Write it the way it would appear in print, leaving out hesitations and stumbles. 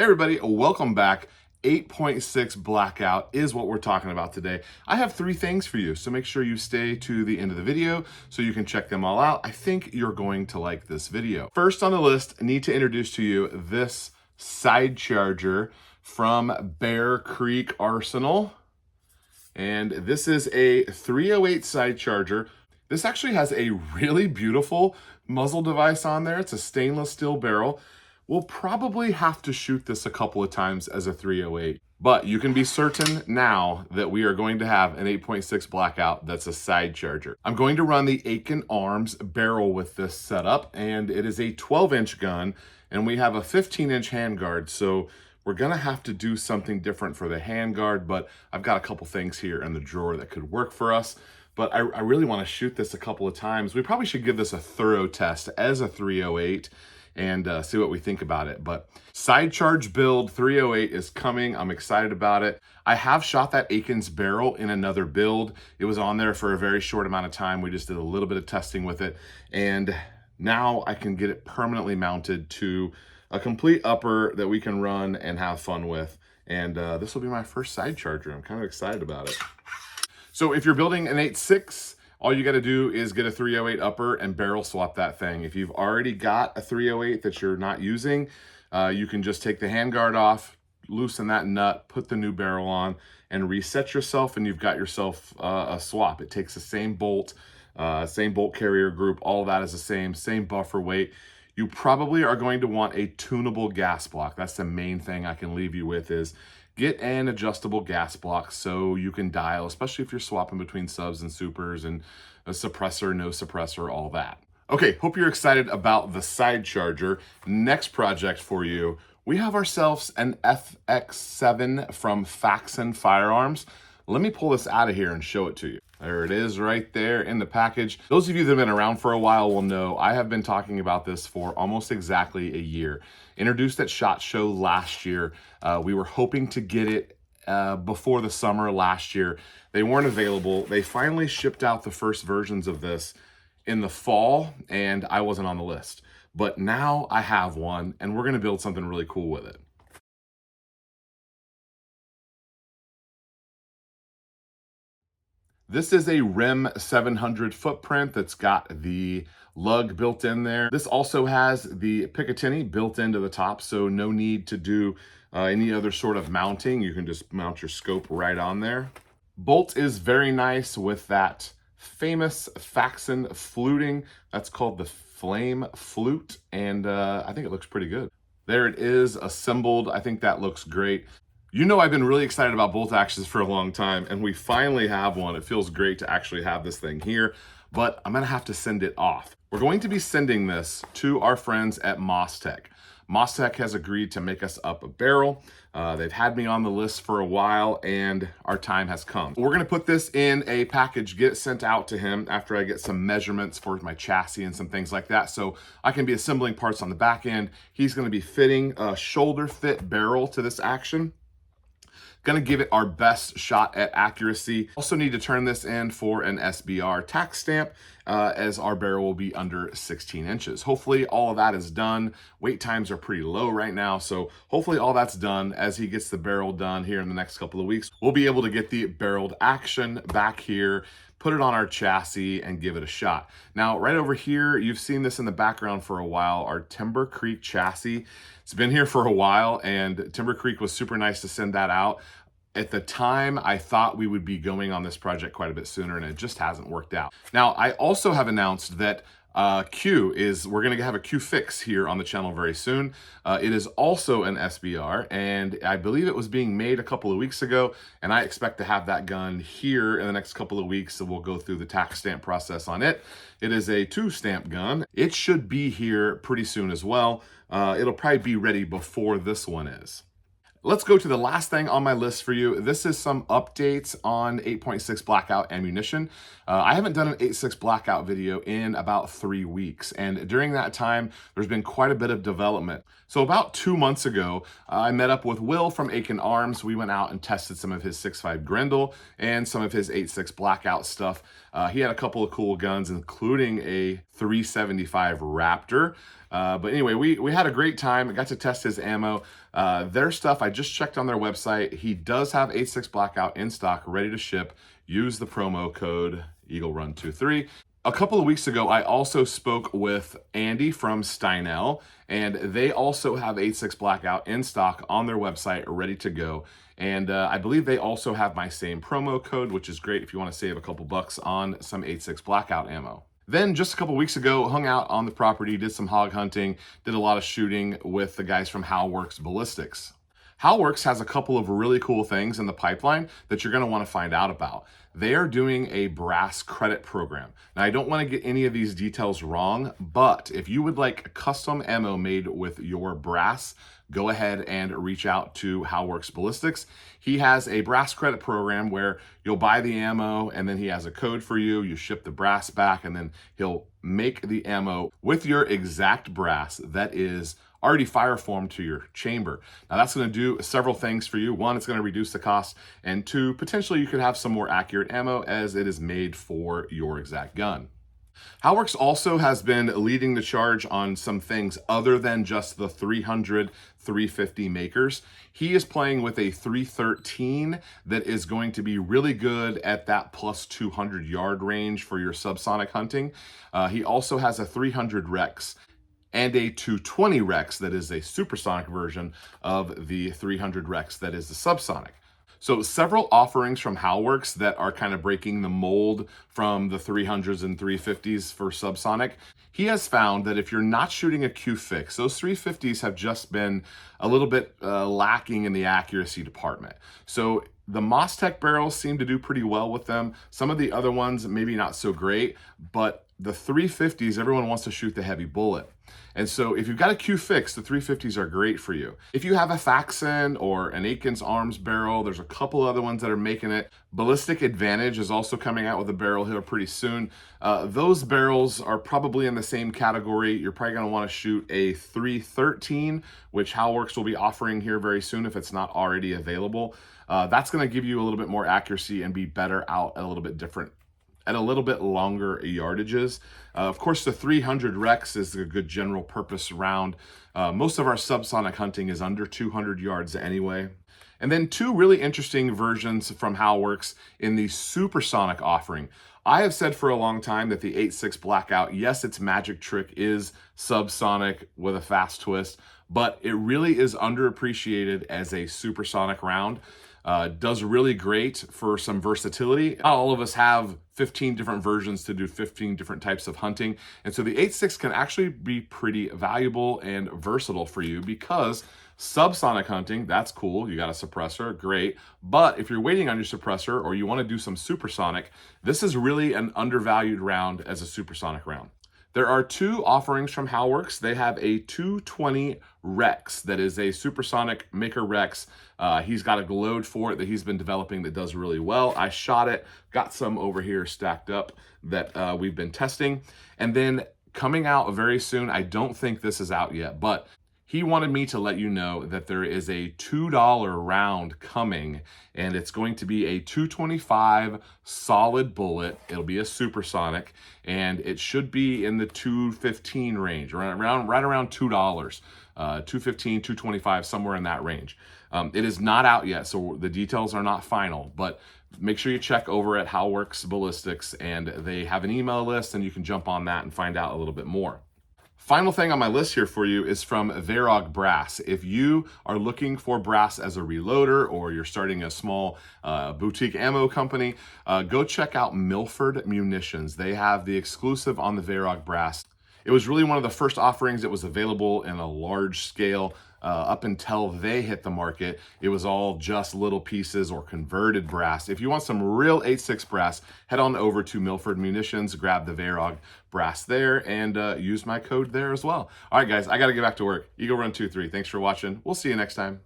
Hey everybody, welcome back. 8.6 Blackout is what we're talking about today. I have three things for you, so make sure you stay to the end of the video so you can check them all out. I think you're going to like this video. First on the list, I need to introduce to you this side charger from Bear Creek Arsenal. And this is a 308 side charger. This actually has a really beautiful muzzle device on there. It's a stainless steel barrel. We'll probably have to shoot this a couple of times as a 308, but you can be certain now that we are going to have an 8.6 Blackout that's a side charger. I'm going to run the Aitken Arms barrel with this setup, and it is a 12-inch gun, and we have a 15-inch handguard, so we're gonna have to do something different for the handguard, but I've got a couple things here in the drawer that could work for us. But I really wanna shoot this a couple of times. We probably should give this a thorough test as a 308 and see what we think about it. But side charge build 308 is coming. I'm excited about it. I have shot that Aitken's barrel in another build. It was on there for a very short amount of time. We just did a little bit of testing with it, and now I can get it permanently mounted to a complete upper that we can run and have fun with. And this will be my first side charger. I'm kind of excited about it. So if you're building an 8.6, all you got to do is get a 308 upper and barrel swap that thing. If you've already got a 308 that you're not using, you can just take the handguard off, loosen that nut, put the new barrel on, and reset yourself, and you've got yourself a swap. It takes the same bolt carrier group, all that is the same buffer weight. You probably are going to want a tunable gas block. That's the main thing I can leave you with is get an adjustable gas block so you can dial, especially if you're swapping between subs and supers and a suppressor, no suppressor, all that. Okay, hope you're excited about the side charger. Next project for you, we have ourselves an FX7 from Faxon firearms. Let me pull this out of here and show it to you. There it is right there in the package. Those of you that have been around for a while will know I have been talking about this for almost exactly a year. Introduced at SHOT Show last year. We were hoping to get it before the summer last year. They weren't available. They finally shipped out the first versions of this in the fall, and I wasn't on the list. But now I have one, and we're gonna build something really cool with it. This is a REM 700 footprint that's got the lug built in there. This also has the Picatinny built into the top, so no need to do any other sort of mounting. You can just mount your scope right on there. Bolt is very nice with that famous Faxon fluting. That's called the Flame Flute, and I think it looks pretty good. There it is assembled. I think that looks great. You know I've been really excited about bolt actions for a long time, and we finally have one. It feels great to actually have this thing here, but I'm gonna have to send it off. We're going to be sending this to our friends at Mostek. Mostek has agreed to make us up a barrel. They've had me on the list for a while, and our time has come. We're gonna put this in a package, get it sent out to him after I get some measurements for my chassis and some things like that, so I can be assembling parts on the back end. He's gonna be fitting a shoulder fit barrel to this action. Gonna give it our best shot at accuracy. Also need to turn this in for an SBR tax stamp as our barrel will be under 16 inches. Hopefully all of that is done. Wait times are pretty low right now, so hopefully all that's done. As he gets the barrel done here in the next couple of weeks, we'll be able to get the barreled action back here, put it on our chassis, and give it a shot. Now, right over here, you've seen this in the background for a while, our Timber Creek chassis. It's been here for a while, and Timber Creek was super nice to send that out. At the time, I thought we would be going on this project quite a bit sooner, and it just hasn't worked out. Now, I also have announced that we're gonna have a Q fix here on the channel very soon. It is also an SBR, and I believe it was being made a couple of weeks ago, and I expect to have that gun here in the next couple of weeks, so we'll go through the tax stamp process on it. It is a 2-stamp gun. It should be here pretty soon as well. It'll probably be ready before this one is. Let's go to the last thing on my list for you. This is some updates on 8.6 Blackout ammunition. I haven't done an 8.6 Blackout video in about 3 weeks, and during that time, there's been quite a bit of development. So about 2 months ago, I met up with Will from Aitken Arms. We went out and tested some of his 6.5 Grendel and some of his 8.6 Blackout stuff. He had a couple of cool guns, including a 375 Raptor. But anyway, we had a great time. I got to test his ammo. Their stuff, I just checked on their website. He does have 8.6 Blackout in stock, ready to ship. Use the promo code EagleRun23. A couple of weeks ago, I also spoke with Andy from Steinel, and they also have 8.6 Blackout in stock on their website, ready to go. And I believe they also have my same promo code, which is great if you want to save a couple bucks on some 8.6 Blackout ammo. Then just a couple weeks ago, hung out on the property, did some hog hunting, did a lot of shooting with the guys from Halworx Ballistics. Halworx has a couple of really cool things in the pipeline that you're going to want to find out about. They are doing a brass credit program. Now, I don't want to get any of these details wrong, but if you would like custom ammo made with your brass, go ahead and reach out to Halworx Ballistics. He has a brass credit program where you'll buy the ammo and then he has a code for you. You ship the brass back and then he'll make the ammo with your exact brass that is already fire formed to your chamber. Now that's going to do several things for you. One, it's going to reduce the cost, and two, potentially you could have some more accurate ammo as it is made for your exact gun. Halworx also has been leading the charge on some things other than just the 300, 350 makers. He is playing with a 313 that is going to be really good at that plus 200 yard range for your subsonic hunting. He also has a 300 Rex and a 220 Rex that is a supersonic version of the 300 Rex that is the subsonic. So several offerings from Halworx that are kind of breaking the mold from the 300s and 350s for subsonic. He has found that if you're not shooting a Q fix, those 350s have just been a little bit lacking in the accuracy department. So the Mostek barrels seem to do pretty well with them. Some of the other ones, maybe not so great, but the 350s, everyone wants to shoot the heavy bullet. And so if you've got a Q fix, the 350s are great for you. If you have a Faxon or an Aitken's arms barrel, there's a couple other ones that are making it. Ballistic Advantage is also coming out with a barrel here pretty soon. Those barrels are probably in the same category. You're probably going to want to shoot a 313, which Halworx will be offering here very soon if it's not already available. That's going to give you a little bit more accuracy and be better out a little bit different at a little bit longer yardages. Of course, the 300 Rex is a good general purpose round. Most of our subsonic hunting is under 200 yards anyway. And then two really interesting versions from Halworx in the supersonic offering. I have said for a long time that the 8.6 Blackout, yes, its magic trick is subsonic with a fast twist, but it really is underappreciated as a supersonic round. Does really great for some versatility. Not all of us have 15 different versions to do 15 different types of hunting. And so the 8.6 can actually be pretty valuable and versatile for you because subsonic hunting, that's cool. You got a suppressor, great. But if you're waiting on your suppressor or you want to do some supersonic, this is really an undervalued round as a supersonic round. There are two offerings from Halworx. They have a 220 Rex that is a supersonic maker Rex. He's got a load for it that he's been developing that does really well. I shot it, got some over here stacked up that we've been testing. And then coming out very soon, I don't think this is out yet, but he wanted me to let you know that there is a $2 round coming, and it's going to be a 225 solid bullet. It'll be a supersonic, and it should be in the 215 range, right around $2. 215, 225, somewhere in that range. It is not out yet, so the details are not final, but make sure you check over at Halworx Ballistics, and they have an email list, and you can jump on that and find out a little bit more. Final thing on my list here for you is from Varog Brass. If you are looking for brass as a reloader or you're starting a small boutique ammo company, go check out Milford Munitions. They have the exclusive on the Varog Brass. It was really one of the first offerings that was available in a large scale. Up until they hit the market, it was all just little pieces or converted brass. If you want some real 8.6 brass, head on over to Milford Munitions, grab the Varog brass there, and use my code there as well. All right, guys, I got to get back to work. EagleRun23, thanks for watching. We'll see you next time.